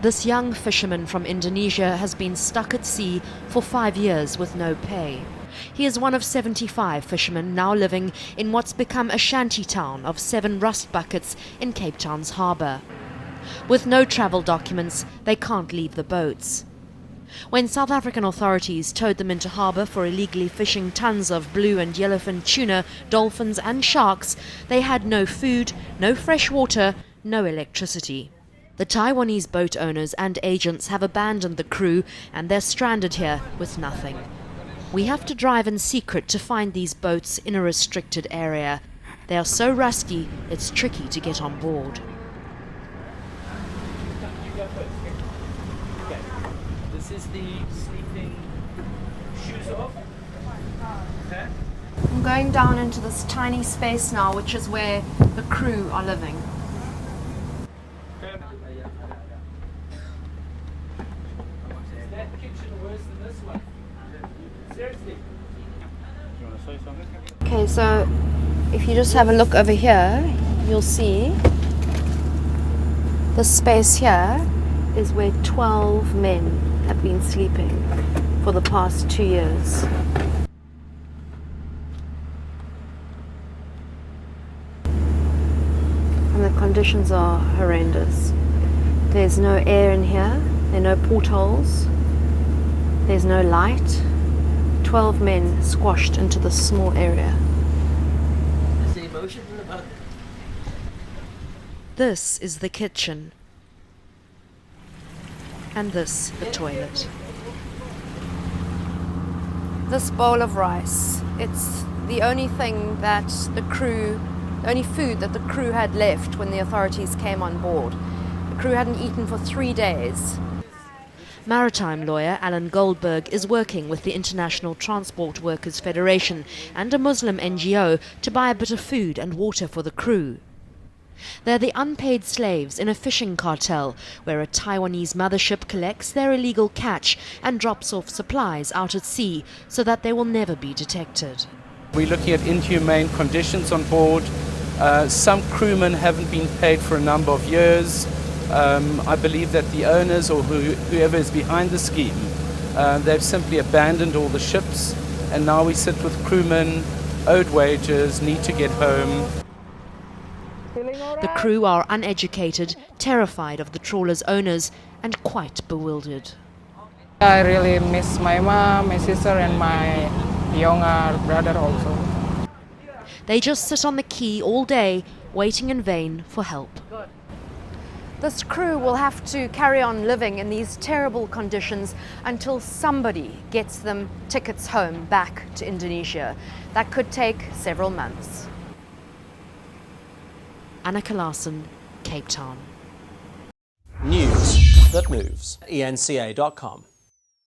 This young fisherman from Indonesia has been stuck at sea for 5 years with no pay. He is one of 75 fishermen now living in what's become a shanty town of 7 rust buckets in Cape Town's harbour. With no travel documents, they can't leave the boats. When South African authorities towed them into harbour for illegally fishing tons of blue and yellowfin tuna, dolphins and sharks, they had no food, no fresh water, no electricity. The Taiwanese boat owners and agents have abandoned the crew and they're stranded here with nothing. We have to drive in secret to find these boats in a restricted area. They are so rusty, it's tricky to get on board. Okay. This is the sleeping shoes off. Okay. I'm going down into this tiny space now, which is where the crew are living. Is that kitchen worse than this one? Seriously? Do you want to say something? Okay, so if you just have a look over here, you'll see the space here is where 12 men have been sleeping for the past 2 years. And the conditions are horrendous. There's no air in here, there are no portholes, there's no light. 12 men squashed into this small area. Is the emotion about it? This is the kitchen. And this, the toilet. This bowl of rice, it's the only thing that the only food that the crew had left when the authorities came on board. The crew hadn't eaten for 3 days. Maritime lawyer Alan Goldberg is working with the International Transport Workers Federation and a Muslim NGO to buy a bit of food and water for the crew. They're the unpaid slaves in a fishing cartel where a Taiwanese mothership collects their illegal catch and drops off supplies out at sea so that they will never be detected. We're looking at inhumane conditions on board. Some crewmen haven't been paid for a number of years. I believe that the owners or whoever is behind the scheme, they've simply abandoned all the ships, and now we sit with crewmen, owed wages, need to get home. The crew are uneducated, terrified of the trawler's owners, and quite bewildered. I really miss my mom, my sister, and my younger brother also. They just sit on the quay all day, waiting in vain for help. This crew will have to carry on living in these terrible conditions until somebody gets them tickets home back to Indonesia. That could take several months. Anneke Larsen, Cape Town. News that moves. enca.com.